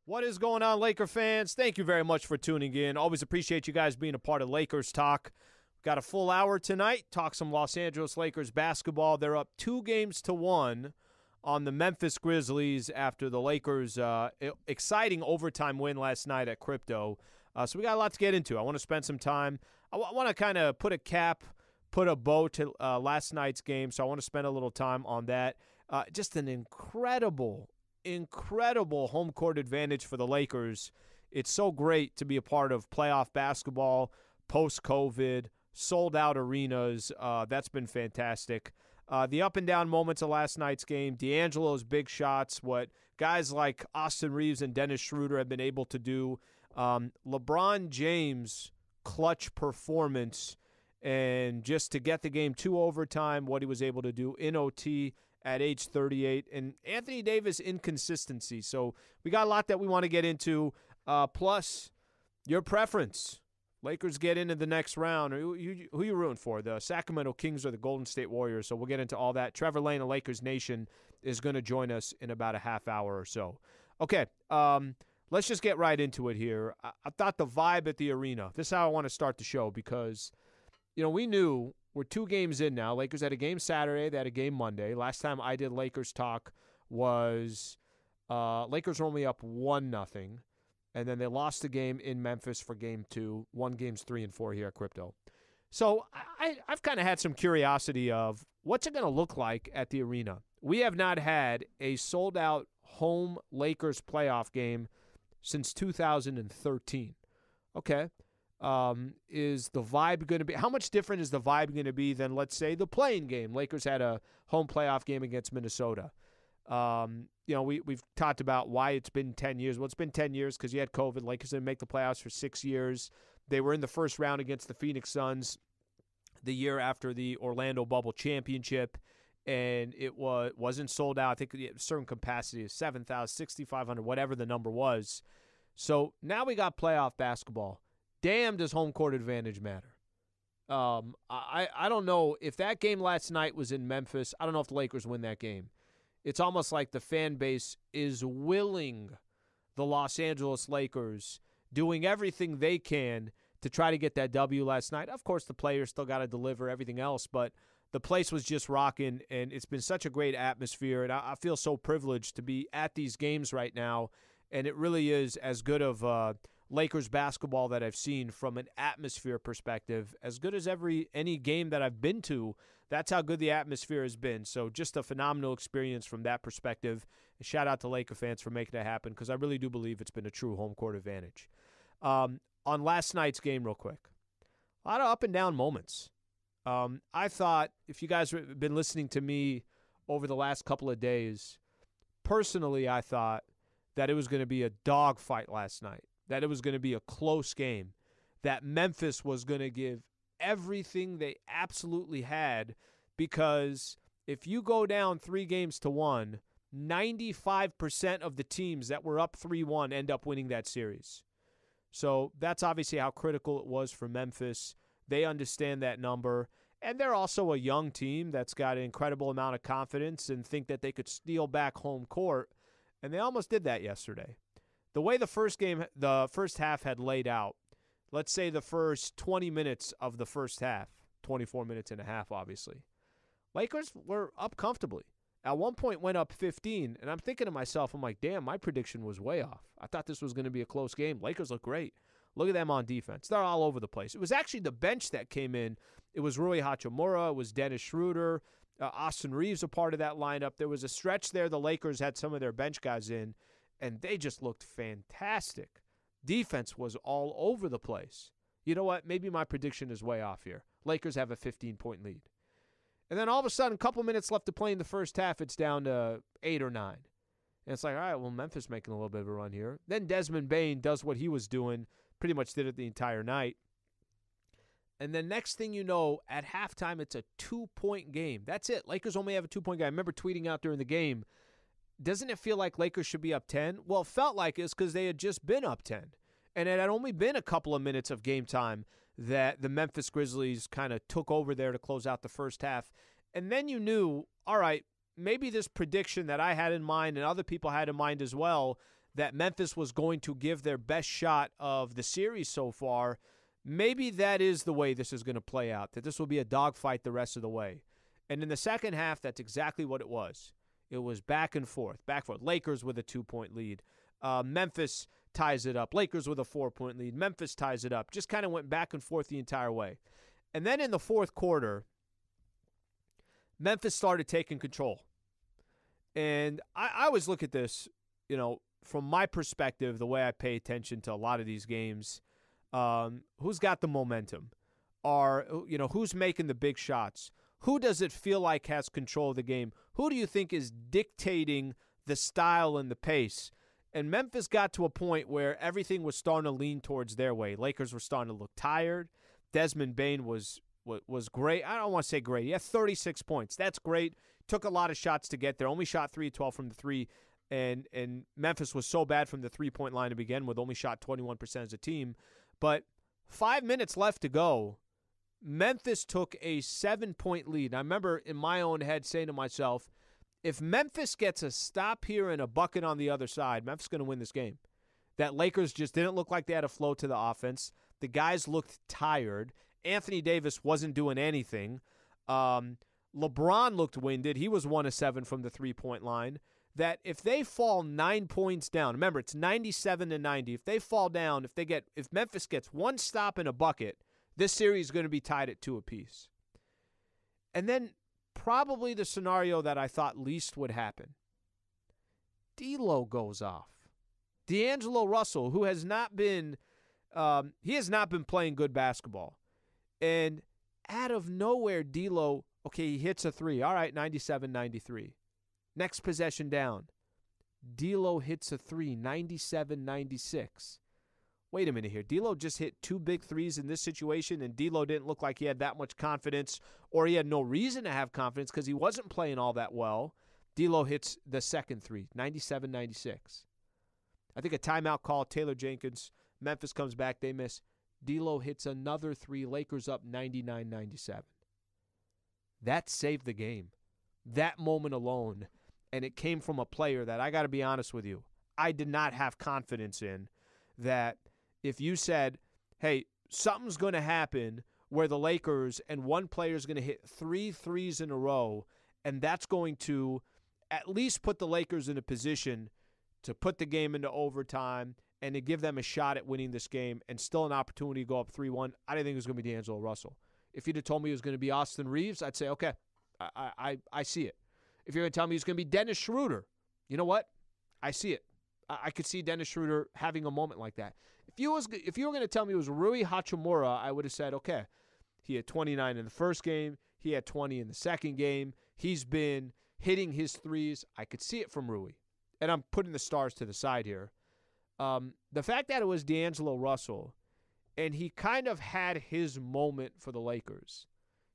What is going on, Laker fans? Thank you very much for tuning in. Always appreciate you guys being a part of Lakers Talk. Got a full hour tonight. Talk some Los Angeles Lakers basketball. They're up 2-1 on the Memphis Grizzlies after the Lakers' exciting overtime win last night at Crypto. So we got a lot to get into. I want to spend some time. I want to kind of put a bow to last night's game, so I want to spend a little time on that. Just an incredible home court advantage for the Lakers. It's so great to be a part of playoff basketball post-COVID, sold-out arenas. That's been fantastic. The up-and-down moments of last night's game, D'Angelo's big shots, what guys like Austin Reeves and Dennis Schroeder have been able to do, LeBron James' clutch performance, and just to get the game to overtime, what he was able to do in OT at age 38, and Anthony Davis' inconsistency. So we got a lot that we want to get into, plus your preference. Lakers get into the next round. Who you rooting for, the Sacramento Kings or the Golden State Warriors? So we'll get into all that. Trevor Lane of Lakers Nation is going to join us in about a half hour or so. Okay, let's just get right into it here. I thought the vibe at the arena, this is how I want to start the show, because we knew we're 2 games in now. Lakers had a game Saturday. They had a game Monday. Last time I did Lakers Talk was Lakers were only up 1-0. And then they lost the game in Memphis for Game 2. Won Games 3 and 4 here at Crypto. So I've kind of had some curiosity of what's it going to look like at the arena. We have not had a sold-out home Lakers playoff game since 2013. Okay. Is the vibe going to be – how much different is the vibe going to be than, let's say, the play-in game? Lakers had a home playoff game against Minnesota. We've talked about why it's been 10 years. Well, it's been 10 years because you had COVID. Lakers didn't make the playoffs for 6 years. They were in the first round against the Phoenix Suns the year after the Orlando Bubble Championship, and it wasn't sold out. I think a certain capacity is 7,000, 6,500, whatever the number was. So now we got playoff basketball. Damn, does home court advantage matter? I don't know. If that game last night was in Memphis, I don't know if the Lakers win that game. It's almost like the fan base is willing the Los Angeles Lakers, doing everything they can to try to get that W last night. Of course, the players still got to deliver everything else, but the place was just rocking, and it's been such a great atmosphere, and I feel so privileged to be at these games right now, and it really is as good of Lakers basketball that I've seen from an atmosphere perspective, as good as any game that I've been to. That's how good the atmosphere has been. So just a phenomenal experience from that perspective. And shout out to Laker fans for making it happen, because I really do believe it's been a true home court advantage. On last night's game, real quick, a lot of up and down moments. I thought, if you guys have been listening to me over the last couple of days, personally I thought that it was going to be a dogfight last night, that it was going to be a close game, that Memphis was going to give everything they absolutely had, because if you go down 3-1, 95% of the teams that were up 3-1 end up winning that series. So that's obviously how critical it was for Memphis. They understand that number, and they're also a young team that's got an incredible amount of confidence and think that they could steal back home court, and they almost did that yesterday. The way the first half had laid out, let's say the first 20 minutes of the first half, 24 minutes and a half, obviously, Lakers were up comfortably. At one point went up 15, and I'm thinking to myself, I'm like, damn, my prediction was way off. I thought this was going to be a close game. Lakers look great. Look at them on defense. They're all over the place. It was actually the bench that came in. It was Rui Hachimura. It was Dennis Schroeder. Austin Reeves a part of that lineup. There was a stretch there the Lakers had some of their bench guys in, and they just looked fantastic. Defense was all over the place. You know what? Maybe my prediction is way off here. Lakers have a 15-point lead. And then all of a sudden, a couple minutes left to play in the first half, it's down to 8 or 9. And it's like, all right, well, Memphis making a little bit of a run here. Then Desmond Bane does what he was doing, pretty much did it the entire night. And then next thing you know, at halftime, it's a 2-point game. That's it. Lakers only have a 2-point game. I remember tweeting out during the game, doesn't it feel like Lakers should be up 10? Well, it felt like it's because they had just been up 10. And it had only been a couple of minutes of game time that the Memphis Grizzlies kind of took over there to close out the first half. And then you knew, all right, maybe this prediction that I had in mind and other people had in mind as well, that Memphis was going to give their best shot of the series so far, maybe that is the way this is going to play out, that this will be a dogfight the rest of the way. And in the second half, that's exactly what it was. It was back and forth, back and forth. Lakers with a 2-point lead. Memphis ties it up. Lakers with a 4-point lead. Memphis ties it up. Just kind of went back and forth the entire way. And then in the fourth quarter, Memphis started taking control. And I always look at this, from my perspective, the way I pay attention to a lot of these games, who's got the momentum? Who's making the big shots? Who does it feel like has control of the game? Who do you think is dictating the style and the pace? And Memphis got to a point where everything was starting to lean towards their way. Lakers were starting to look tired. Desmond Bane was great. I don't want to say great. He had 36 points. That's great. Took a lot of shots to get there. Only shot 3-12 from the three. And Memphis was so bad from the three-point line to begin with, only shot 21% as a team. But 5 minutes left to go. Memphis took a 7-point lead. I remember in my own head saying to myself, if Memphis gets a stop here and a bucket on the other side, Memphis is going to win this game. That Lakers just didn't look like they had a flow to the offense. The guys looked tired. Anthony Davis wasn't doing anything. LeBron looked winded. He was 1 of 7 from the three-point line. That if they fall 9 points down, remember it's 97-90. If they fall down, if Memphis gets one stop and a bucket, this series is going to be tied at 2 apiece. And then probably the scenario that I thought least would happen. D'Lo goes off. D'Angelo Russell, who has not been playing good basketball. And out of nowhere, D'Lo, he hits a three. All right, 97-93. Next possession down. D'Lo hits a three, 97-96. Wait a minute here. D'Lo just hit 2 big threes in this situation, and D'Lo didn't look like he had that much confidence, or he had no reason to have confidence because he wasn't playing all that well. D'Lo hits the second three, 97-96. I think a timeout call, Taylor Jenkins. Memphis comes back, they miss. D'Lo hits another three, Lakers up 99-97. That saved the game. That moment alone, and it came from a player that, I got to be honest with you, I did not have confidence in. That if you said, hey, something's going to happen where the Lakers and one player is going to hit 3 threes in a row, and that's going to at least put the Lakers in a position to put the game into overtime and to give them a shot at winning this game and still an opportunity to go up 3-1, I didn't think it was going to be D'Angelo Russell. If you'd have told me it was going to be Austin Reeves, I'd say, okay, I see it. If you're going to tell me it's going to be Dennis Schroeder, you know what? I see it. I could see Dennis Schroeder having a moment like that. If you were going to tell me it was Rui Hachimura, I would have said, okay, he had 29 in the first game. He had 20 in the second game. He's been hitting his threes. I could see it from Rui. And I'm putting the stars to the side here. The fact that it was D'Angelo Russell, and he kind of had his moment for the Lakers.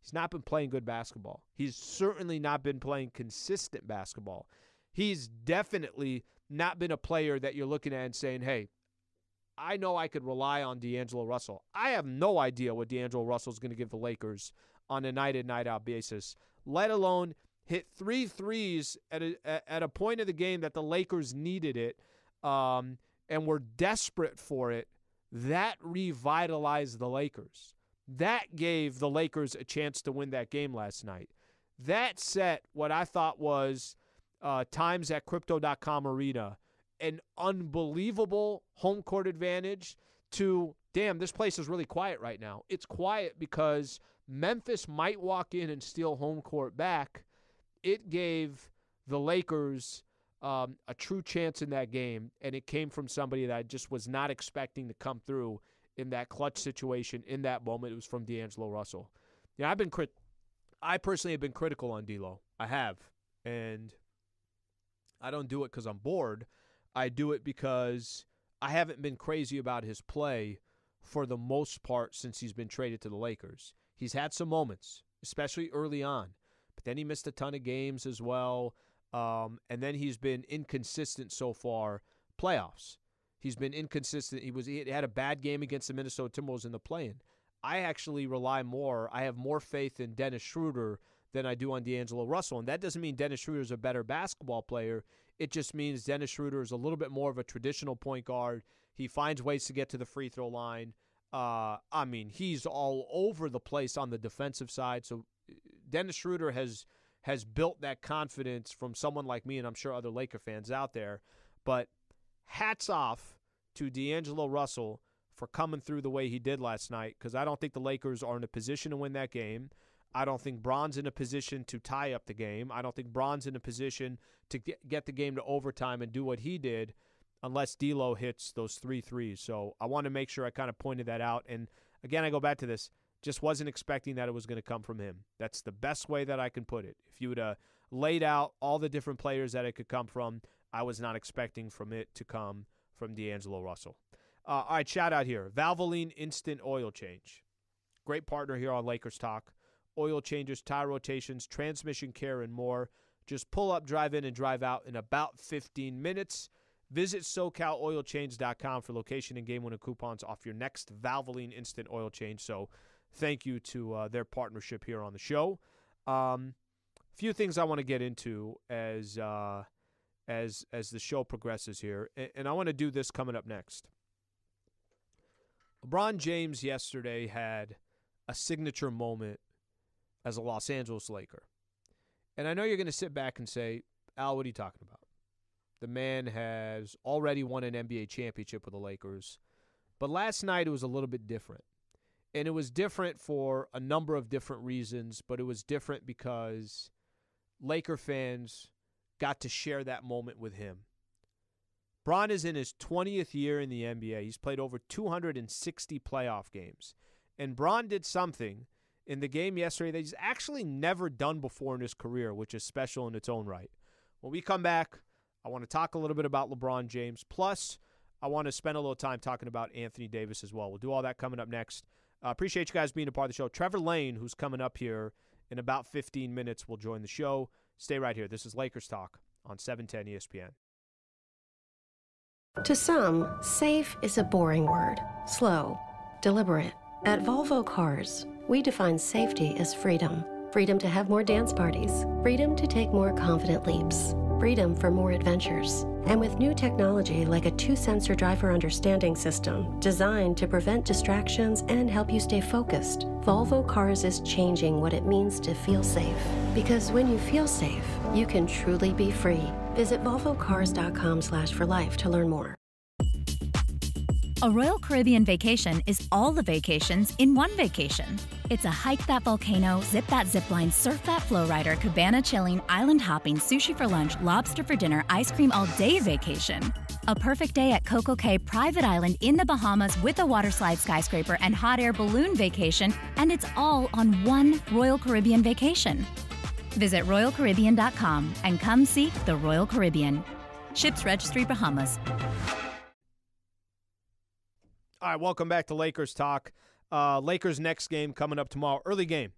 He's not been playing good basketball. He's certainly not been playing consistent basketball. He's definitely not been a player that you're looking at and saying, hey, I know I could rely on D'Angelo Russell. I have no idea what D'Angelo Russell is going to give the Lakers on a night-in, night-out basis, let alone hit 3 threes at a point of the game that the Lakers needed it and were desperate for it. That revitalized the Lakers. That gave the Lakers a chance to win that game last night. That set what I thought was times at Crypto.com Arena, an unbelievable home court advantage to, damn, this place is really quiet right now. It's quiet because Memphis might walk in and steal home court back. It gave the Lakers a true chance in that game, and it came from somebody that I just was not expecting to come through in that clutch situation in that moment. It was from D'Angelo Russell. Yeah, I personally have been critical on D'Lo. I have, and I don't do it because I'm bored. I do it because I haven't been crazy about his play for the most part since he's been traded to the Lakers. He's had some moments, especially early on, but then he missed a ton of games as well, and then he's been inconsistent so far playoffs. He's been inconsistent. He had a bad game against the Minnesota Timberwolves in the play-in. I actually I have more faith in Dennis Schroeder than I do on D'Angelo Russell. And that doesn't mean Dennis Schroeder is a better basketball player. It just means Dennis Schroeder is a little bit more of a traditional point guard. He finds ways to get to the free throw line. He's all over the place on the defensive side. So Dennis Schroeder has built that confidence from someone like me, and I'm sure other Laker fans out there. But hats off to D'Angelo Russell for coming through the way he did last night, because I don't think the Lakers are in a position to win that game. I don't think Bron's in a position to tie up the game. I don't think Bron's in a position to get the game to overtime and do what he did unless D'Lo hits those 3 threes. So I want to make sure I kind of pointed that out. And again, I go back to this. Just wasn't expecting that it was going to come from him. That's the best way that I can put it. If you would have laid out all the different players that it could come from, I was not expecting from it to come from D'Angelo Russell. All right, shout out here. Valvoline Instant Oil Change. Great partner here on Lakers Talk. Oil changes, tire rotations, transmission care, and more. Just pull up, drive in, and drive out in about 15 minutes. Visit SoCalOilChange.com for location and game-winning coupons off your next Valvoline Instant Oil Change. So thank you to their partnership here on the show. Few things I want to get into as the show progresses here, and I want to do this coming up next. LeBron James yesterday had a signature moment as a Los Angeles Laker. And I know you're going to sit back and say, Al, what are you talking about? The man has already won an NBA championship with the Lakers. But last night it was a little bit different. And it was different for a number of different reasons, but it was different because Laker fans got to share that moment with him. Bron is in his 20th year in the NBA. He's played over 260 playoff games. And Bron did something in the game yesterday that he's actually never done before in his career, which is special in its own right. When we come back, I want to talk a little bit about LeBron James. Plus, I want to spend a little time talking about Anthony Davis as well. We'll do all that coming up next. Appreciate you guys being a part of the show. Trevor Lane, who's coming up here in about 15 minutes, will join the show. Stay right here. This is Lakers Talk on 710 ESPN. To some, safe is a boring word. Slow, deliberate. At Volvo Cars, we define safety as freedom. Freedom to have more dance parties. Freedom to take more confident leaps. Freedom for more adventures. And with new technology like a 2-sensor driver understanding system designed to prevent distractions and help you stay focused, Volvo Cars is changing what it means to feel safe. Because when you feel safe, you can truly be free. Visit volvocars.com/forlife to learn more. A Royal Caribbean vacation is all the vacations in one vacation. It's a hike that volcano, zip that zipline, surf that flow rider, cabana chilling, island hopping, sushi for lunch, lobster for dinner, ice cream all day vacation. A perfect day at Coco Cay Private Island in the Bahamas with a waterslide skyscraper and hot air balloon vacation, and it's all on one Royal Caribbean vacation. Visit RoyalCaribbean.com and come see the Royal Caribbean. Ships Registry, Bahamas. All right, welcome back to Lakers Talk. Lakers' next game coming up tomorrow. Early game,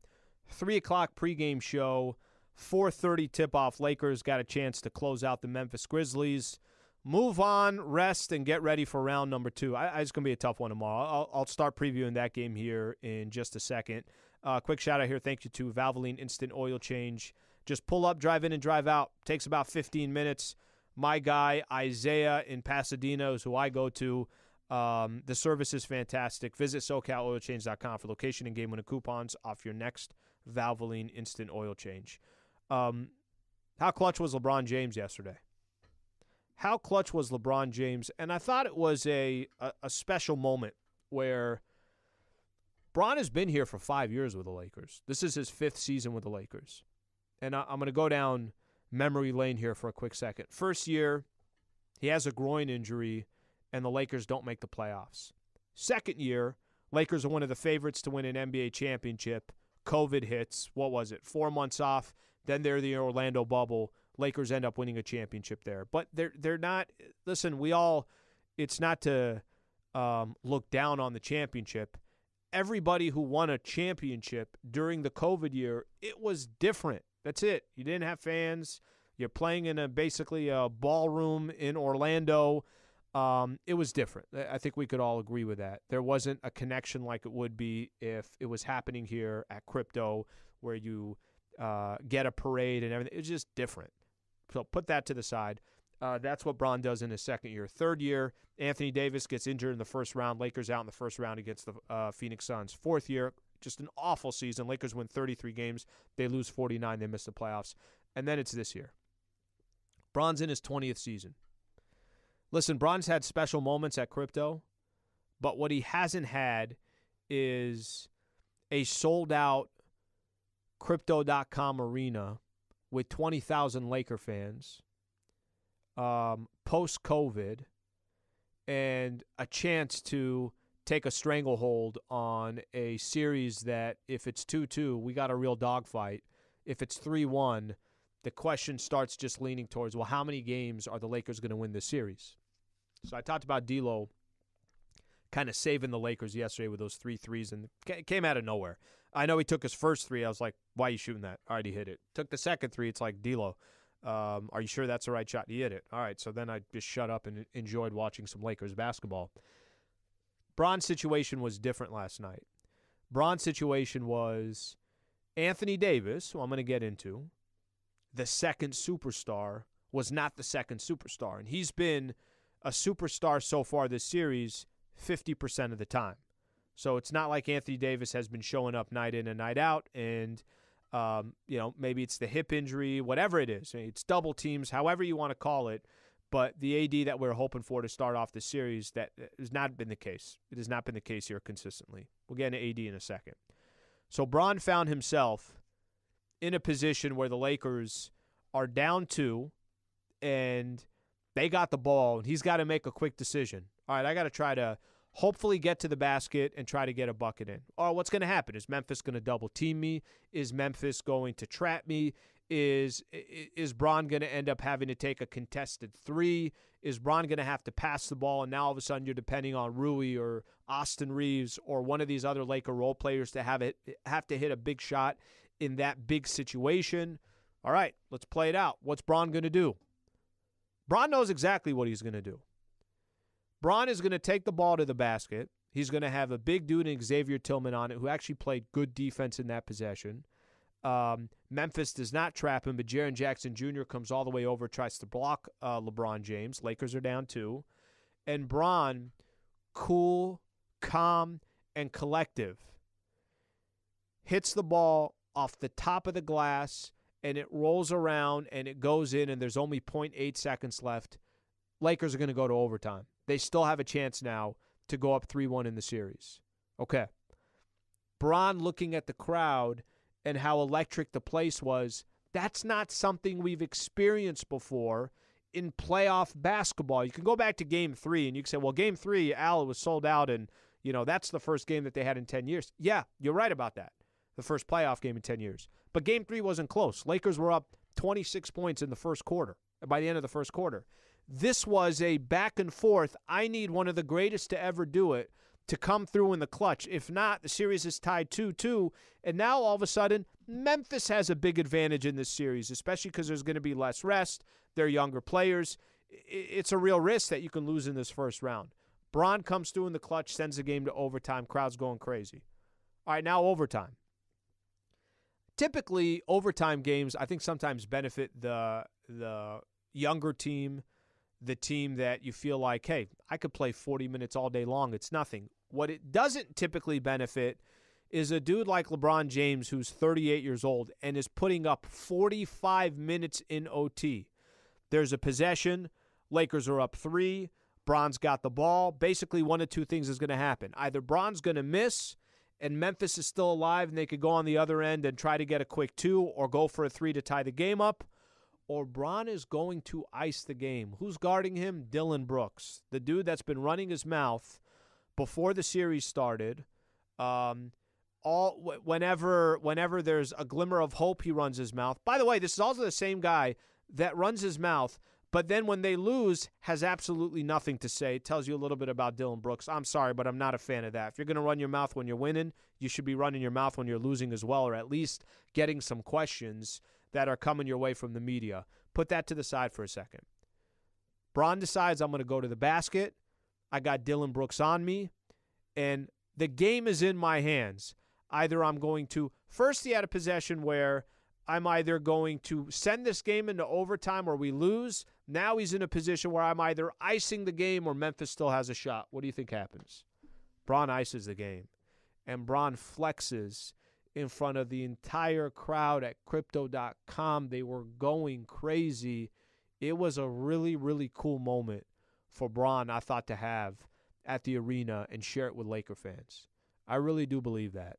3 o'clock pregame show, 4:30 tip-off. Lakers got a chance to close out the Memphis Grizzlies. Move on, rest, and get ready for round number 2. It's going to be a tough one tomorrow. I'll start previewing that game here in just a second. Quick shout-out here. Thank you to Valvoline Instant Oil Change. Just pull up, drive in, and drive out. Takes about 15 minutes. My guy, Isaiah in Pasadena, is who I go to. The service is fantastic. Visit SoCalOilChange.com for location and game-winning coupons off your next Valvoline Instant Oil Change. How clutch was LeBron James yesterday? How clutch was LeBron James? And I thought it was a special moment where Bron has been here for 5 years with the Lakers. This is his 5th season with the Lakers. And I'm going to go down memory lane here for a quick second. First year, he has a groin injury, and the Lakers don't make the playoffs. Second year, Lakers are one of the favorites to win an NBA championship. COVID hits. What was it? 4 months off. Then they're the Orlando bubble. Lakers end up winning a championship there. But they're not – listen, it's not to look down on the championship. Everybody who won a championship during the COVID year, it was different. That's it. You didn't have fans. You're playing in basically a ballroom in Orlando. It was different. I think we could all agree with that. There wasn't a connection like it would be if it was happening here at Crypto, where you get a parade and everything. It was just different. So put that to the side. That's what Bron does in his second year. Third year, Anthony Davis gets injured in the first round. Lakers out in the first round against the Phoenix Suns. Fourth year, just an awful season. Lakers win 33 games. They lose 49. They miss the playoffs. And then it's this year. Bron's in his 20th season. Listen, Bron's had special moments at crypto, but what he hasn't had is a sold-out Crypto.com arena with 20,000 Laker fans, post-COVID, and a chance to take a stranglehold on a series that if it's 2-2, we got a real dogfight. If it's 3-1, the question starts just leaning towards, well, how many games are the Lakers going to win this series? So I talked about D'Lo kind of saving the Lakers yesterday with those 3 threes, and it came out of nowhere. I know he took his first 3. I was like, why are you shooting that? All right, he hit it. Took the second 3. It's like, D'Lo, are you sure that's the right shot? He hit it. All right, so then I just shut up and enjoyed watching some Lakers basketball. Bron's situation was different last night. Bron's situation was Anthony Davis, who I'm going to get into, the second superstar, was not the second superstar. And he's been a superstar so far this series 50% of the time. So it's not like Anthony Davis has been showing up night in and night out, and maybe it's the hip injury, whatever it is. It's double teams, however you want to call it. But the AD that we're hoping for to start off the series, that has not been the case. It has not been the case here consistently. We'll get into AD in a second. So Bron found himself in a position where the Lakers are down 2, and they got the ball, and he's got to make a quick decision. All right, I got to try to hopefully get to the basket and try to get a bucket in. Or what's going to happen? Is Memphis going to double team me? Is Memphis going to trap me? Is Bron going to end up having to take a contested 3? Is Bron going to have to pass the ball, and now all of a sudden you're depending on Rui or Austin Reeves or one of these other Laker role players to have to hit a big shot in that big situation? All right, let's play it out. What's Bron going to do? Bron knows exactly what he's going to do. Bron is going to take the ball to the basket. He's going to have a big dude in Xavier Tillman on it who actually played good defense in that possession. Memphis does not trap him, but Jaren Jackson Jr. comes all the way over, tries to block LeBron James. Lakers are down 2. And Bron, cool, calm, and collective, hits the ball off the top of the glass, and it rolls around, and it goes in, and there's only 0.8 seconds left. Lakers are going to go to overtime. They still have a chance now to go up 3-1 in the series. Okay. Bron looking at the crowd and how electric the place was, that's not something we've experienced before in playoff basketball. You can go back to Game 3, and you can say, well, Game 3, Al, was sold out, and, that's the first game that they had in 10 years. Yeah, you're right about that. The first playoff game in 10 years. But Game 3 wasn't close. Lakers were up 26 points in the first quarter, by the end of the first quarter. This was a back and forth. I need one of the greatest to ever do it to come through in the clutch. If not, the series is tied 2-2, and now all of a sudden, Memphis has a big advantage in this series, especially because there's going to be less rest. They're younger players. It's a real risk that you can lose in this first round. Bron comes through in the clutch, sends the game to overtime. Crowd's going crazy. All right, now overtime. Typically, overtime games, I think, sometimes benefit the younger team, the team that you feel like, hey, I could play 40 minutes all day long. It's nothing. What it doesn't typically benefit is a dude like LeBron James who's 38 years old and is putting up 45 minutes in OT. There's a possession. Lakers are up 3. Bron's got the ball. Basically, one of two things is going to happen. Either Bron's going to miss and Memphis is still alive and they could go on the other end and try to get a quick 2 or go for a 3 to tie the game up, or Bron is going to ice the game. Who's guarding him? Dillon Brooks, the dude that's been running his mouth before the series started. Whenever there's a glimmer of hope, he runs his mouth. By the way, this is also the same guy that runs his mouth, but then when they lose, has absolutely nothing to say. It tells you a little bit about Dillon Brooks. I'm sorry, but I'm not a fan of that. If you're going to run your mouth when you're winning, you should be running your mouth when you're losing as well, or at least getting some questions that are coming your way from the media. Put that to the side for a second. Bron decides I'm going to go to the basket. I got Dillon Brooks on me, and the game is in my hands. Either I'm going to – first he had a possession where I'm either going to send this game into overtime or we lose. Now he's in a position where I'm either icing the game or Memphis still has a shot. What do you think happens? Bron ices the game. And Bron flexes in front of the entire crowd at Crypto.com. They were going crazy. It was a really, really cool moment for Bron, I thought, to have at the arena and share it with Laker fans. I really do believe that.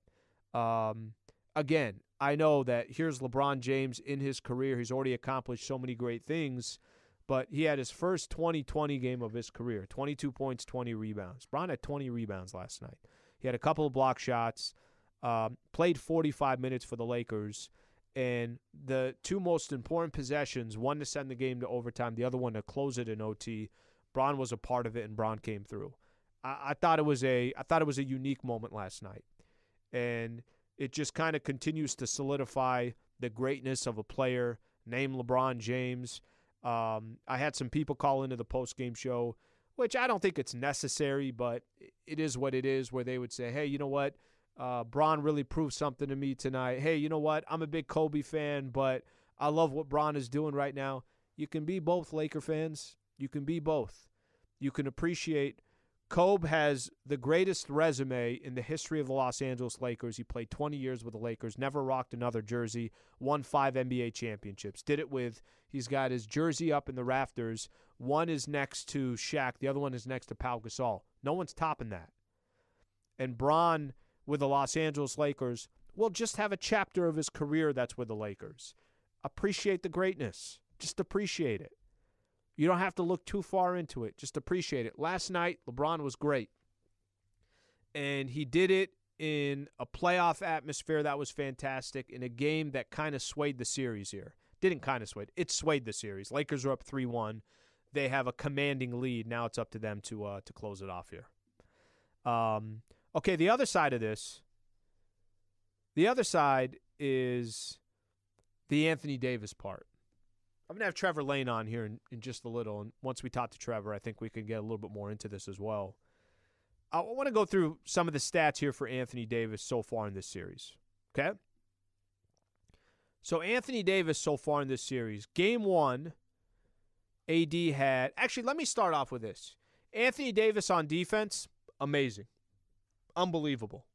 Again, I know that here's LeBron James in his career. He's already accomplished so many great things, but he had his first 20-20 game of his career, 22 points, 20 rebounds. Bron had 20 rebounds last night. He had a couple of block shots, played 45 minutes for the Lakers, and the two most important possessions, one to send the game to overtime, the other one to close it in OT, Bron was a part of it, and Bron came through. I thought it was a unique moment last night, and it just kind of continues to solidify the greatness of a player named LeBron James. I had some people call into the post-game show, which I don't think it's necessary, but it is what it is, where they would say, hey, you know what? Bron really proved something to me tonight. Hey, you know what? I'm a big Kobe fan, but I love what Bron is doing right now. You can be both, Laker fans. You can be both. You can appreciate Kobe has the greatest resume in the history of the Los Angeles Lakers. He played 20 years with the Lakers, never rocked another jersey, won 5 NBA championships. Did it with, he's got his jersey up in the rafters. One is next to Shaq. The other one is next to Pau Gasol. No one's topping that. And Bron with the Los Angeles Lakers will just have a chapter of his career that's with the Lakers. Appreciate the greatness. Just appreciate it. You don't have to look too far into it. Just appreciate it. Last night, LeBron was great. And he did it in a playoff atmosphere that was fantastic, in a game that kind of swayed the series here. Didn't kind of sway. It swayed the series. Lakers are up 3-1. They have a commanding lead. Now it's up to them to close it off here. Okay, the other side of this. The other side is the Anthony Davis part. I'm going to have Trevor Lane on here in just a little, and once we talk to Trevor, I think we can get a little bit more into this as well. I want to go through some of the stats here for Anthony Davis so far in this series, okay? So Anthony Davis so far in this series, Game 1, AD had... Actually, let me start off with this. Anthony Davis on defense, amazing. Unbelievable.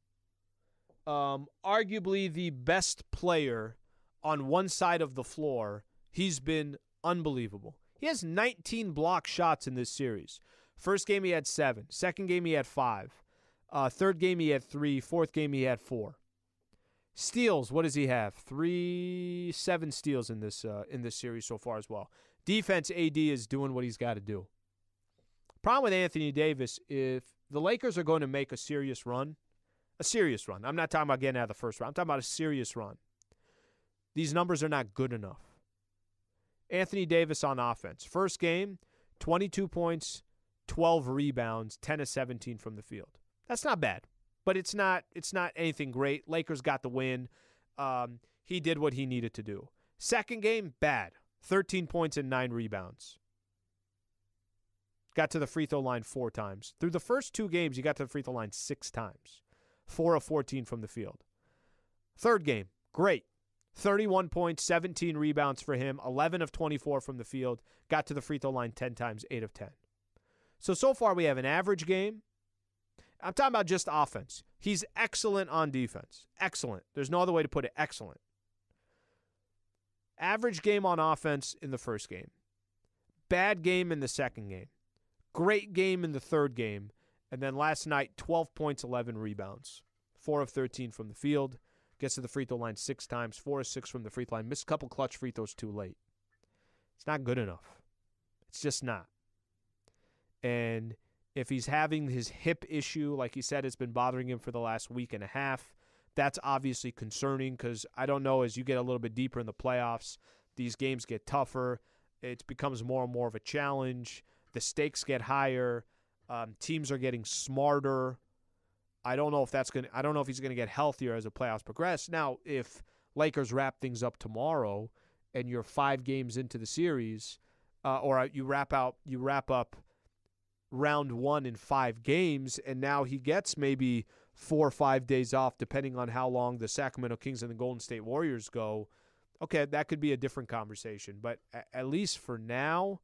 Arguably the best player on one side of the floor. He's been unbelievable. He has 19 block shots in this series. First game he had 7. Second game he had 5. Third game he had 3. Fourth game he had 4. Steals, what does he have? 7 steals in this series so far as well. Defense, AD is doing what he's got to do. Problem with Anthony Davis, if the Lakers are going to make a serious run, I'm not talking about getting out of the first round. I'm talking about a serious run. These numbers are not good enough. Anthony Davis on offense. First game, 22 points, 12 rebounds, 10 of 17 from the field. That's not bad, but it's not anything great. Lakers got the win. He did what he needed to do. Second game, bad. 13 points and 9 rebounds. Got to the free throw line 4 times. Through the first 2 games, he got to the free throw line 6 times. 4 of 14 from the field. Third game, great. 31 points, 17 rebounds for him, 11 of 24 from the field, got to the free throw line 10 times, 8 of 10. So far we have an average game. I'm talking about just offense. He's excellent on defense. Excellent. There's no other way to put it. Excellent. Average game on offense in the first game. Bad game in the second game. Great game in the third game. And then last night, 12 points, 11 rebounds. 4 of 13 from the field. Gets to the free throw line 6 times, 4 of 6 from the free throw line. Missed a couple clutch free throws too late. It's not good enough. It's just not. And if he's having his hip issue, like he said, it's been bothering him for the last week and a half, that's obviously concerning because I don't know, as you get a little bit deeper in the playoffs, these games get tougher. It becomes more and more of a challenge. The stakes get higher. Teams are getting smarter. I don't know if he's going to get healthier as the playoffs progress. Now, if Lakers wrap things up tomorrow and you're 5 games into the series, or you wrap up round 1 in 5 games, and now he gets maybe 4 or 5 days off, depending on how long the Sacramento Kings and the Golden State Warriors go. okay, that could be a different conversation. But at least for now,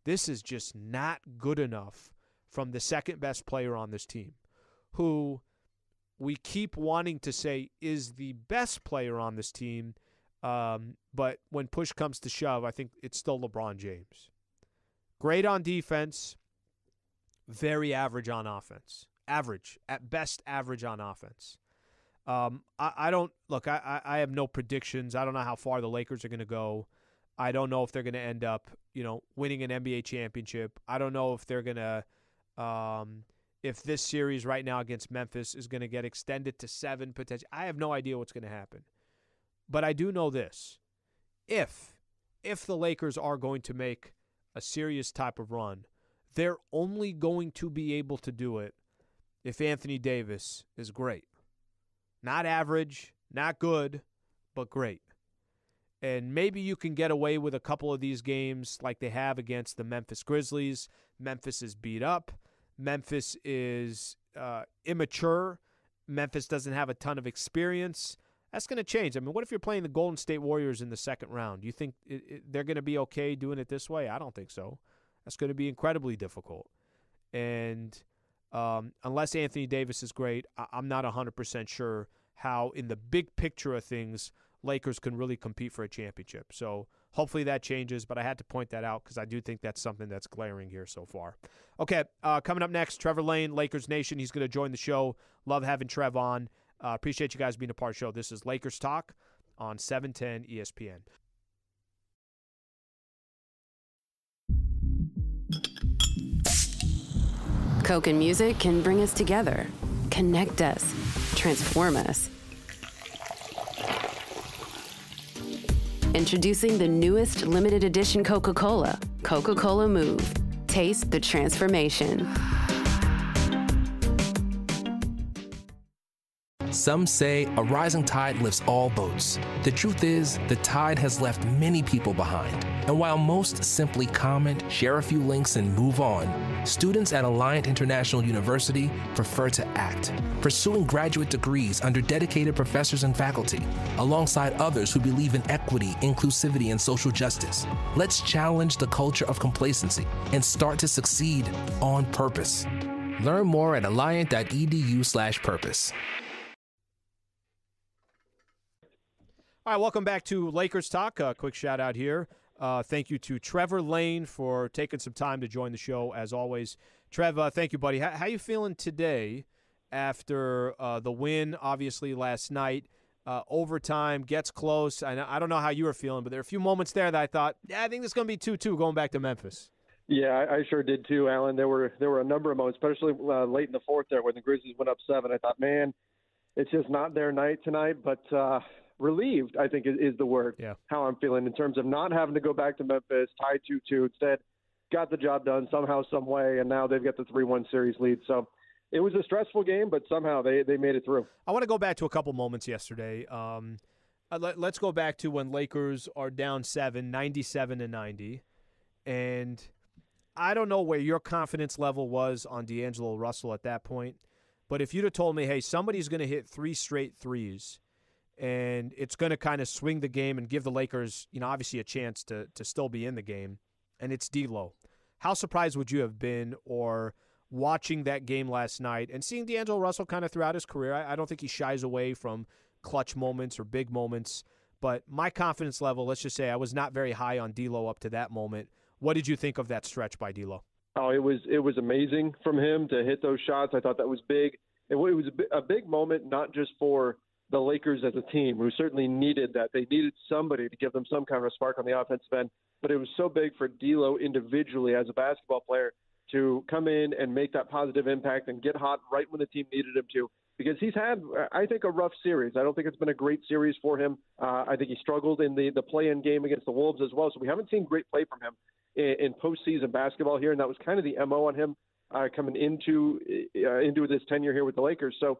this is just not good enough from the second best player on this team, who we keep wanting to say is the best player on this team. But when push comes to shove, I think it's still LeBron James. Great on defense, very average on offense. Average, at best average on offense. I don't – look, I have no predictions. I don't know how far the Lakers are going to go. I don't know if they're going to end up, winning an NBA championship. I don't know if they're going to if this series right now against Memphis is going to get extended to 7 potentially. I have no idea what's going to happen. But I do know this. If the Lakers are going to make a serious type of run, they're only going to be able to do it if Anthony Davis is great. Not average, not good, but great. And maybe you can get away with a couple of these games like they have against the Memphis Grizzlies. Memphis is beat up. Memphis is immature. Memphis doesn't have a ton of experience. That's going to change. I mean, what if you're playing the Golden State Warriors in the second round? Do you think they're going to be okay doing it this way? I don't think so. That's going to be incredibly difficult. And unless Anthony Davis is great, I'm not 100% sure how, in the big picture of things, Lakers can really compete for a championship. So hopefully that changes, but I had to point that out because I do think that's something that's glaring here so far. Okay, coming up next, Trevor Lane, Lakers Nation. He's going to join the show. Love having Trev on. Appreciate you guys being a part of the show. This is Lakers Talk on 710 ESPN. Coke and music can bring us together, connect us, transform us. Introducing the newest limited edition Coca-Cola, Coca-Cola Move. Taste the transformation. Some say a rising tide lifts all boats. The truth is, the tide has left many people behind. And while most simply comment, share a few links, and move on, students at Alliant International University prefer to act, pursuing graduate degrees under dedicated professors and faculty, alongside others who believe in equity, inclusivity, and social justice. Let's challenge the culture of complacency and start to succeed on purpose. Learn more at alliant.edu/purpose. All right, welcome back to Lakers Talk. Quick shout out here. Thank you to Trevor Lane for taking some time to join the show, as always. Trev, thank you, buddy. How you feeling today after the win, obviously, last night? Overtime gets close. I don't know how you were feeling, but there are a few moments there that I thought, I think this is going to be 2-2 going back to Memphis. Yeah, I sure did too, Alan. There were a number of moments, especially late in the fourth there when the Grizzlies went up 7. I thought, man, it's just not their night tonight, but relieved, I think, is the word, how I'm feeling in terms of not having to go back to Memphis, tied 2-2. Instead, got the job done somehow, some way, and now they've got the 3-1 series lead. So it was a stressful game, but somehow they made it through. I want to go back to a couple moments yesterday. Let's go back to when Lakers are down 7, 97-90. And I don't know where your confidence level was on D'Angelo Russell at that point, but if you'd have told me, hey, somebody's going to hit 3 straight threes, and it's going to kind of swing the game and give the Lakers, obviously a chance to still be in the game, and it's D'Lo. How surprised would you have been, or watching that game last night and seeing D'Angelo Russell kind of throughout his career? I don't think he shies away from clutch moments or big moments, but my confidence level, let's just say I was not very high on D'Lo up to that moment. What did you think of that stretch by D'Lo? Oh, it was amazing from him to hit those shots. I thought that was big. It was a big moment, not just for the Lakers as a team, who certainly needed that. They needed somebody to give them some kind of a spark on the offensive end, but it was so big for D'Lo individually as a basketball player to come in and make that positive impact and get hot right when the team needed him to, because he's had, I think, a rough series. I don't think it's been a great series for him. I think he struggled in the play-in game against the Wolves as well, so we haven't seen great play from him in postseason basketball here, and that was kind of the MO on him coming into this tenure here with the Lakers. So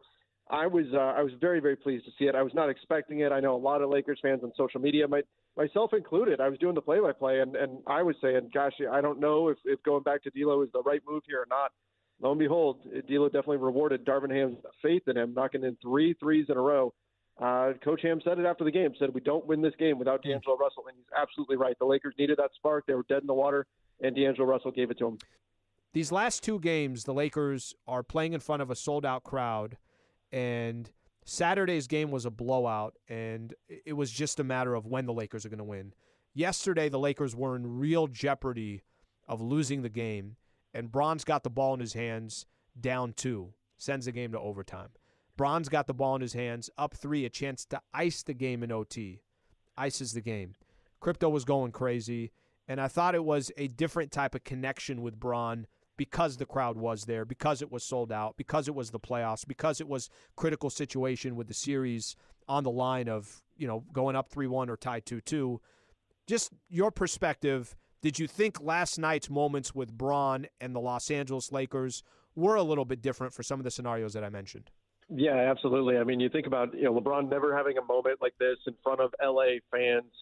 I was very, very pleased to see it. I was not expecting it. I know a lot of Lakers fans on social media, myself included. I was doing the play-by-play, and I was saying, gosh, I don't know if going back to D'Lo is the right move here or not. Lo and behold, D'Lo definitely rewarded Darvin Ham's faith in him, knocking in 3 threes in a row Coach Ham said it after the game, said we don't win this game without D'Angelo Russell, and he's absolutely right. The Lakers needed that spark. They were dead in the water, and D'Angelo Russell gave it to them. These last two games, the Lakers are playing in front of a sold-out crowd, and Saturday's game was a blowout, and it was just a matter of when the Lakers are going to win. Yesterday, the Lakers were in real jeopardy of losing the game, and Bron's got the ball in his hands, down 2, sends the game to overtime. Bron's got the ball in his hands, up 3, a chance to ice the game in OT. Ices the game. Crypto was going crazy, and I thought it was a different type of connection with Bron because the crowd was there, because it was sold out, because it was the playoffs, because it was critical situation with the series on the line of, going up 3-1 or tied 2-2. Just your perspective, did you think last night's moments with Bron and the Los Angeles Lakers were a little bit different for some of the scenarios that I mentioned? Yeah, absolutely. I mean, you think about LeBron never having a moment like this in front of LA fans,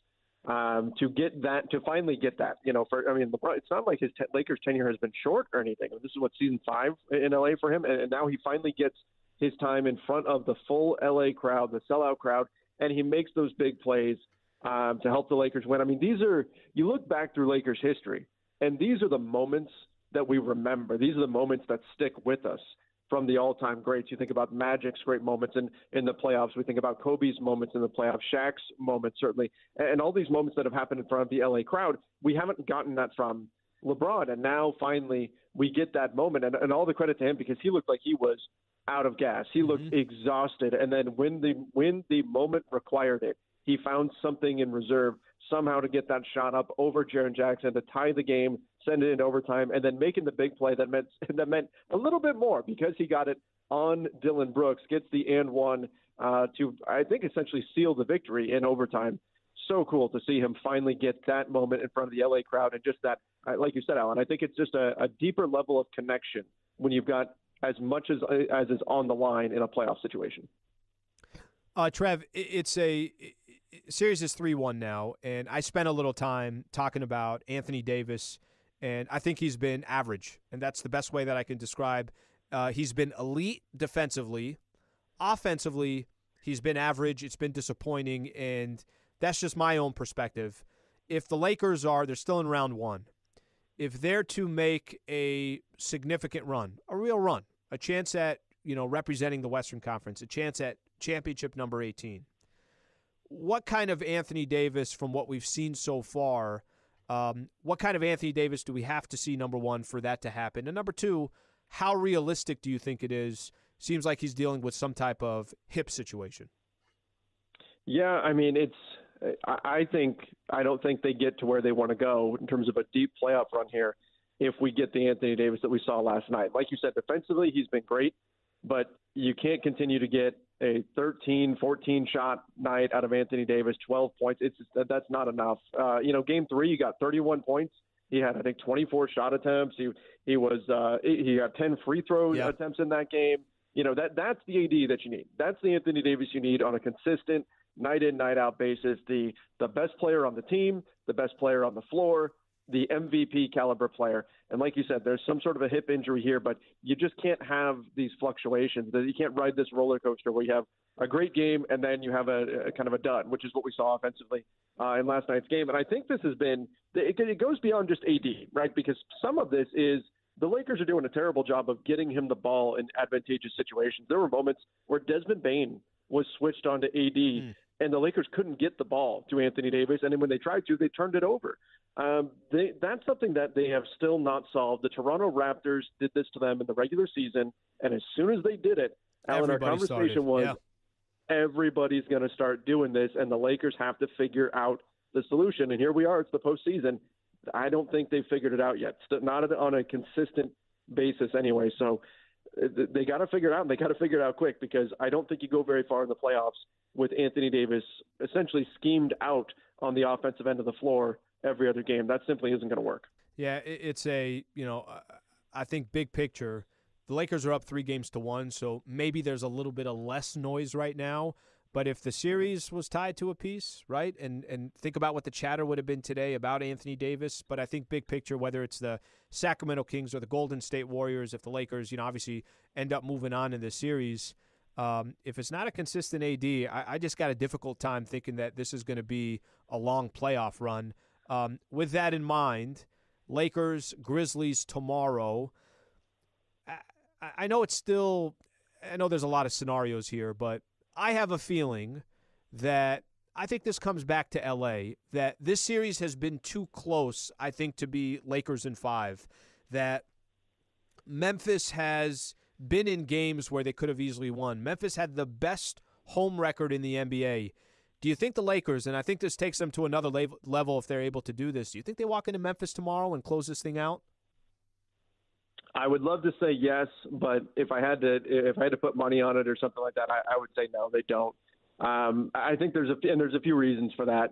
to finally get that. LeBron, it's not like his Lakers tenure has been short or anything. This is season 5 in LA for him, and now he finally gets his time in front of the full LA crowd, the sellout crowd, and he makes those big plays to help the Lakers win. I mean, you look back through Lakers history, and these are the moments that we remember. These are the moments that stick with us from the all-time greats. You think about Magic's great moments in the playoffs. We think about Kobe's moments in the playoffs, Shaq's moments, certainly, and all these moments that have happened in front of the LA crowd. We haven't gotten that from LeBron, and now finally we get that moment, and all the credit to him because he looked like he was out of gas. He looked exhausted, and then when the moment required it, he found something in reserve somehow to get that shot up over Jaren Jackson to tie the game, send it into overtime, and then making the big play that meant a little bit more because he got it on Dillon Brooks, gets the and one to, I think, essentially seal the victory in overtime. So cool to see him finally get that moment in front of the LA crowd, and just that, like you said, Alan, I think it's just a deeper level of connection when you've got as much as is on the line in a playoff situation. Trev, series is 3-1 now, and I spent a little time talking about Anthony Davis, and I think he's been average, and that's the best way that I can describe. He's been elite defensively. Offensively, he's been average. It's been disappointing, and that's just my own perspective. If the Lakers they're still in round 1. If they're to make a significant run, a real run, a chance at, representing the Western Conference, a chance at championship number 18, what kind of Anthony Davis, from what we've seen so far, what kind of Anthony Davis do we have to see, number one, for that to happen? And number two, how realistic do you think it is? Seems like he's dealing with some type of hip situation. Yeah, I mean, I don't think they get to where they want to go in terms of a deep playoff run here if we get the Anthony Davis that we saw last night. Like you said, defensively, he's been great, but you can't continue to get a 13, 14 shot night out of Anthony Davis, 12 points. That's not enough. Game 3, you got 31 points. He had, I think, 24 shot attempts. He got 10 free throw attempts in that game. That's the AD that you need. That's the Anthony Davis you need on a consistent night in, night out basis. The best player on the team, the best player on the floor, the MVP caliber player. And like you said, there's some sort of a hip injury here, but you just can't have these fluctuations. You can't ride this roller coaster where you have a great game and then you have a kind of a dud, which is what we saw offensively in last night's game. And I think this has been – it goes beyond just AD, right? Because some of this is the Lakers are doing a terrible job of getting him the ball in advantageous situations. There were moments where Desmond Bane was switched onto AD and the Lakers couldn't get the ball to Anthony Davis, and then when they tried to, they turned it over. That's something that they have still not solved. The Toronto Raptors did this to them in the regular season, and as soon as they did it, Alan, our conversation was everybody's going to start doing this, and the Lakers have to figure out the solution. And here we are. It's the postseason. I don't think they've figured it out yet. Not on a consistent basis anyway. So they got to figure it out, and they got to figure it out quick, because I don't think you go very far in the playoffs with Anthony Davis essentially schemed out on the offensive end of the floor every other game. That simply isn't going to work. Yeah, it's I think big picture, the Lakers are up 3-1, so maybe there's a little bit of less noise right now. But if the series was tied to a piece, right, and think about what the chatter would have been today about Anthony Davis. But I think big picture, whether it's the Sacramento Kings or the Golden State Warriors, if the Lakers, obviously end up moving on in this series, If it's not a consistent AD, I just got a difficult time thinking that this is going to be a long playoff run. With that in mind, Lakers, Grizzlies tomorrow. I know I know there's a lot of scenarios here, but I have a feeling that I think this comes back to L.A., that this series has been too close, I think, to be Lakers in 5, that Memphis has been in games where they could have easily won. Memphis had the best home record in the NBA. Do you think the Lakers, and I think this takes them to another level if they're able to do this, do you think they walk into Memphis tomorrow and close this thing out? I would love to say yes, but if I had to put money on it or something like that, I would say no, they don't. I think there's a few reasons for that.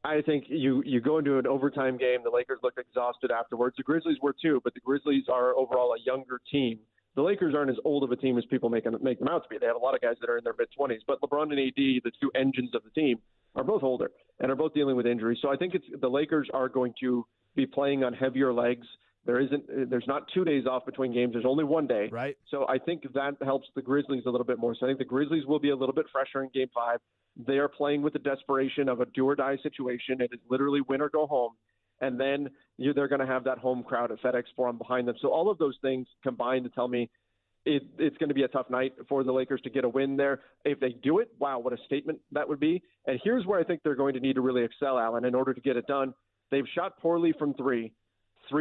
I think you go into an overtime game, the Lakers looked exhausted afterwards. The Grizzlies were too, but the Grizzlies are overall a younger team. The Lakers aren't as old of a team as people make them out to be. They have a lot of guys that are in their mid-20s, but LeBron and AD, the two engines of the team, are both older and are both dealing with injuries. So I think the Lakers are going to be playing on heavier legs. There's not 2 days off between games. There's only 1 day. Right. So I think that helps the Grizzlies a little bit more. So I think the Grizzlies will be a little bit fresher in Game 5. They are playing with the desperation of a do-or-die situation. It is literally win or go home. And then they're going to have that home crowd at FedEx Forum behind them. So all of those things combined to tell me it's going to be a tough night for the Lakers to get a win there. If they do it, wow, what a statement that would be. And here's where I think they're going to need to really excel, Alan, in order to get it done. They've shot poorly from 3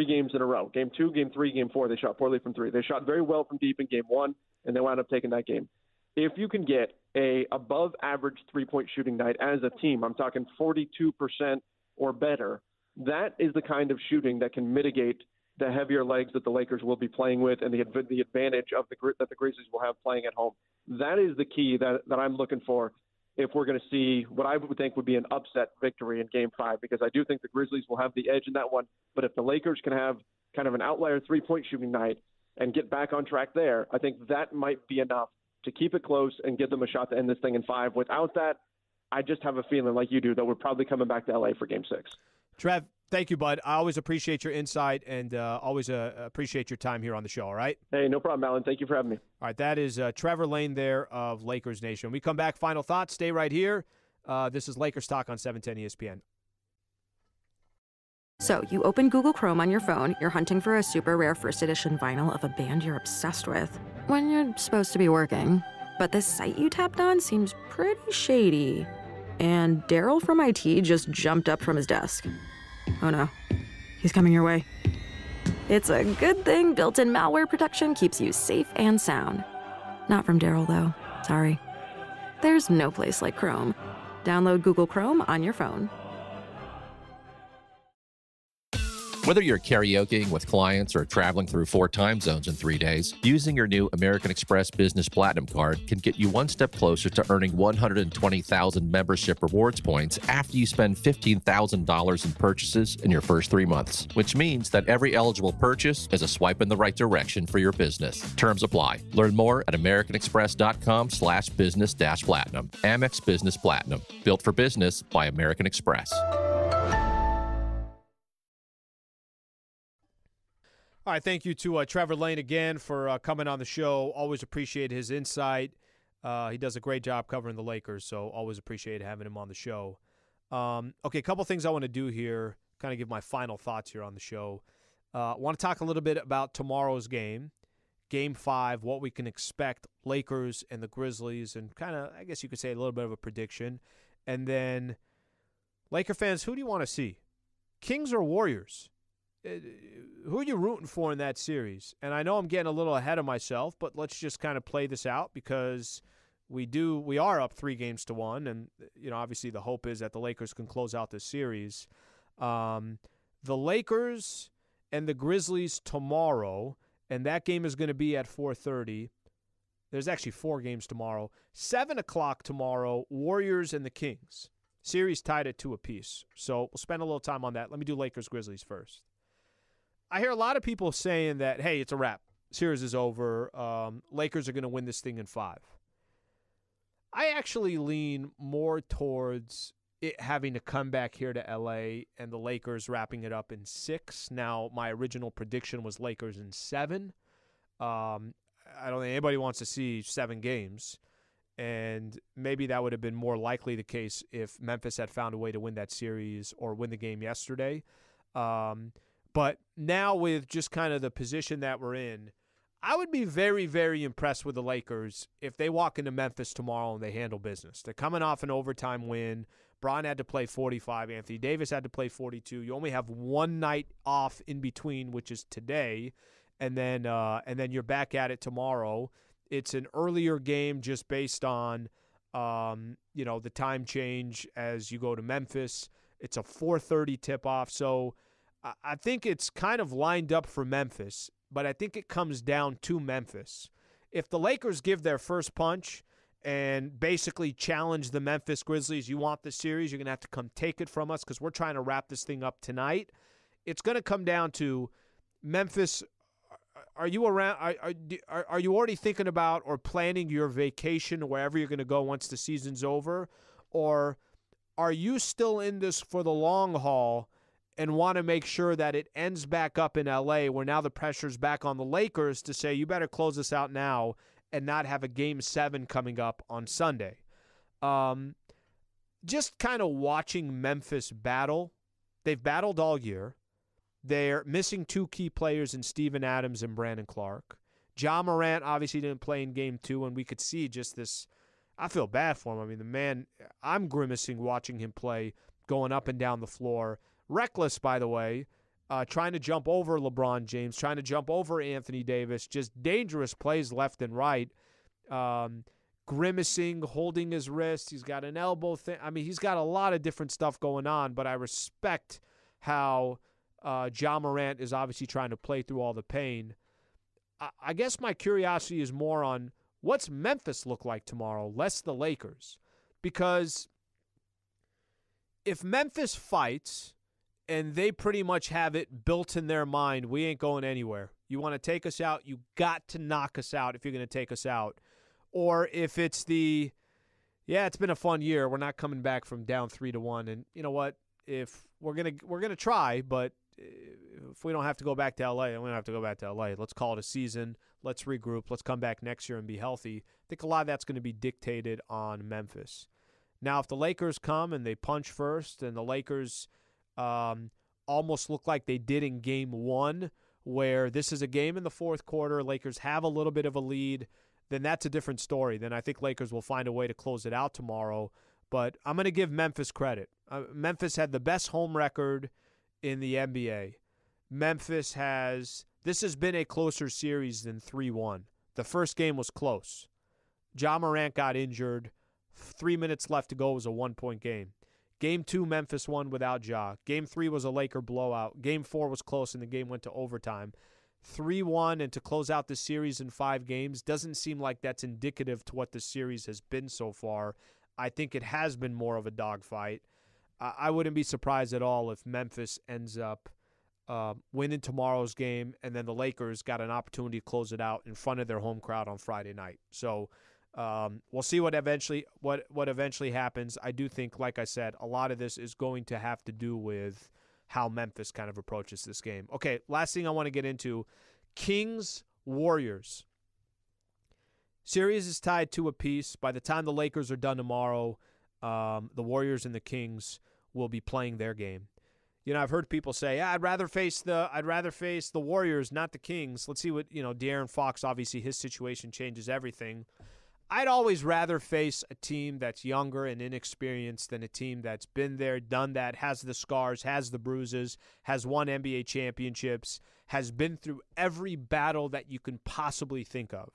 games in a row. Game 2, Game 3, Game 4, they shot poorly from 3. They shot very well from deep in Game 1, and they wound up taking that game. If you can get a above-average three-point shooting night as a team, I'm talking 42% or better, that is the kind of shooting that can mitigate the heavier legs that the Lakers will be playing with and the advantage that the Grizzlies will have playing at home. That is the key that I'm looking for if we're going to see what I would think would be an upset victory in Game 5, because I do think the Grizzlies will have the edge in that one. But if the Lakers can have kind of an outlier three-point shooting night and get back on track there, I think that might be enough to keep it close and give them a shot to end this thing in 5. Without that, I just have a feeling like you do that we're probably coming back to L.A. for Game 6. Trev, thank you, bud. I always appreciate your insight and always appreciate your time here on the show, all right? Hey, no problem, Alan. Thank you for having me. All right, that is Trevor Lane there of Lakers Nation. When we come back, final thoughts. Stay right here. This is Lakers Talk on 710 ESPN. So, you open Google Chrome on your phone, you're hunting for a super rare first edition vinyl of a band you're obsessed with, when you're supposed to be working. But this site you tapped on seems pretty shady. And Daryl from IT just jumped up from his desk. Oh no, he's coming your way. It's a good thing built-in malware protection keeps you safe and sound. Not from Daryl, though. Sorry. There's no place like Chrome. Download Google Chrome on your phone. Whether you're karaokeing with clients or traveling through 4 time zones in 3 days, using your new American Express Business Platinum Card can get you one step closer to earning 120,000 membership rewards points after you spend $15,000 in purchases in your first 3 months, which means that every eligible purchase is a swipe in the right direction for your business. Terms apply. Learn more at americanexpress.com/business-platinum. Amex Business Platinum. Built for business by American Express. All right, thank you to Trevor Lane again for coming on the show. Always appreciate his insight. He does a great job covering the Lakers, so always appreciate having him on the show. Okay, a couple things I want to do here, kind of give my final thoughts here on the show. I want to talk a little bit about tomorrow's game, Game 5, what we can expect, Lakers and the Grizzlies, and kind of, I guess you could say, a little bit of a prediction. And then, Laker fans, who do you want to see? Kings or Warriors? Who are you rooting for in that series? And I know I'm getting a little ahead of myself, but let's just kind of play this out because we are up 3-1, and obviously the hope is that the Lakers can close out this series. The Lakers and the Grizzlies tomorrow, and that game is going to be at 4:30. There's actually 4 games tomorrow. 7 o'clock tomorrow, Warriors and the Kings. Series tied at 2 apiece. So we'll spend a little time on that. Let me do Lakers-Grizzlies first. I hear a lot of people saying that, hey, it's a wrap. Series is over. Lakers are going to win this thing in 5. I actually lean more towards it having to come back here to L.A. and the Lakers wrapping it up in 6. Now, my original prediction was Lakers in 7. I don't think anybody wants to see 7 games. And maybe that would have been more likely the case if Memphis had found a way to win that series or win the game yesterday. But now with just kind of the position that we're in, I would be very, very impressed with the Lakers if they walk into Memphis tomorrow and they handle business. They're coming off an overtime win. Bron had to play 45. Anthony Davis had to play 42. You only have one night off in between, which is today, and then you're back at it tomorrow. It's an earlier game just based on the time change as you go to Memphis. It's a 4:30 tip-off, so I think it's kind of lined up for Memphis, but I think it comes down to Memphis. If the Lakers give their first punch and basically challenge the Memphis Grizzlies, you want the series, you're going to have to come take it from us because we're trying to wrap this thing up tonight. It's going to come down to Memphis. Are you around? Are you already thinking about or planning your vacation or wherever you're going to go once the season's over? Or are you still in this for the long haul and want to make sure that it ends back up in L.A. where now the pressure's back on the Lakers to say, you better close this out now and not have a Game 7 coming up on Sunday? Just kind of watching Memphis battle. They've battled all year. They're missing 2 key players in Steven Adams and Brandon Clark. Ja Morant obviously didn't play in Game 2, and we could see just this. I feel bad for him. I mean, the man, I'm grimacing watching him play, going up and down the floor. Reckless, by the way, trying to jump over LeBron James, trying to jump over Anthony Davis, just dangerous plays left and right. Grimacing, holding his wrist. He's got an elbow thing. I mean, he's got a lot of different stuff going on, but I respect how Ja Morant is obviously trying to play through all the pain. I guess my curiosity is more on what's Memphis look like tomorrow, less the Lakers. Because if Memphis fights and they pretty much have it built in their mind, we ain't going anywhere. You want to take us out, you got to knock us out if you're going to take us out. Or if it's it's been a fun year, we're not coming back from down 3-1, and you know what? If we're gonna try, but if we don't have to go back to LA, then we don't have to go back to LA. Let's call it a season. Let's regroup. Let's come back next year and be healthy. I think a lot of that's going to be dictated on Memphis. Now, if the Lakers come and they punch first, and the Lakers almost look like they did in Game 1, where this is a game in the fourth quarter, Lakers have a little bit of a lead, then that's a different story. Then I think Lakers will find a way to close it out tomorrow. But I'm going to give Memphis credit. Memphis had the best home record in the NBA. Memphis this has been a closer series than 3-1. The first game was close. Ja Morant got injured. 3 minutes left to go. It was a 1-point game. Game 2, Memphis won without Ja. Game 3 was a Laker blowout. Game 4 was close, and the game went to overtime. 3-1, and to close out the series in 5 games doesn't seem like that's indicative to what the series has been so far. I think it has been more of a dogfight. I wouldn't be surprised at all if Memphis ends up winning tomorrow's game, and then the Lakers got an opportunity to close it out in front of their home crowd on Friday night. So we'll see what eventually happens. I do think, like I said, a lot of this is going to have to do with how Memphis kind of approaches this game. Okay, last thing I want to get into, Kings-Warriors. Series is tied 2 apiece. By the time the Lakers are done tomorrow, the Warriors and the Kings will be playing their game. You know, I've heard people say, I'd rather face the Warriors, not the Kings. Let's see what, De'Aaron Fox, obviously his situation changes everything. I'd always rather face a team that's younger and inexperienced than a team that's been there, done that, has the scars, has the bruises, has won NBA championships, has been through every battle that you can possibly think of.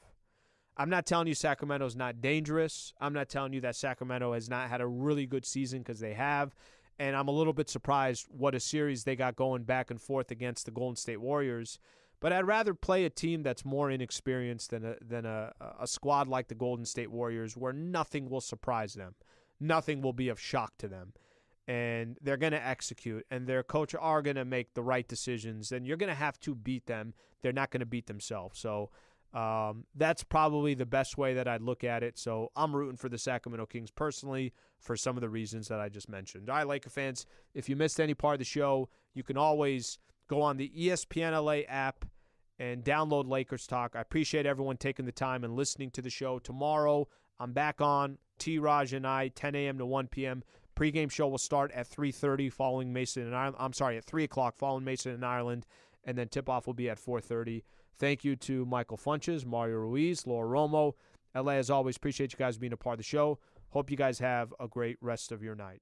I'm not telling you Sacramento's not dangerous. I'm not telling you that Sacramento has not had a really good season, because they have. And I'm a little bit surprised what a series they got going back and forth against the Golden State Warriors. But I'd rather play a team that's more inexperienced than a squad like the Golden State Warriors, where nothing will surprise them. Nothing will be of shock to them. And they're going to execute, and their coach are going to make the right decisions, and you're going to have to beat them. They're not going to beat themselves. So that's probably the best way that I'd look at it. So I'm rooting for the Sacramento Kings personally for some of the reasons that I just mentioned. All right, Laker fans, if you missed any part of the show, you can always go on the ESPN LA app and download Lakers Talk. I appreciate everyone taking the time and listening to the show. Tomorrow, I'm back on, T-Raj and I, 10 a.m. to 1 p.m. Pre-game show will start at 3:30 following Mason and Ireland. I'm sorry, at 3 o'clock following Mason and Ireland, and then tip-off will be at 4:30. Thank you to Michael Funches, Mario Ruiz, Laura Romo. LA, as always, appreciate you guys being a part of the show. Hope you guys have a great rest of your night.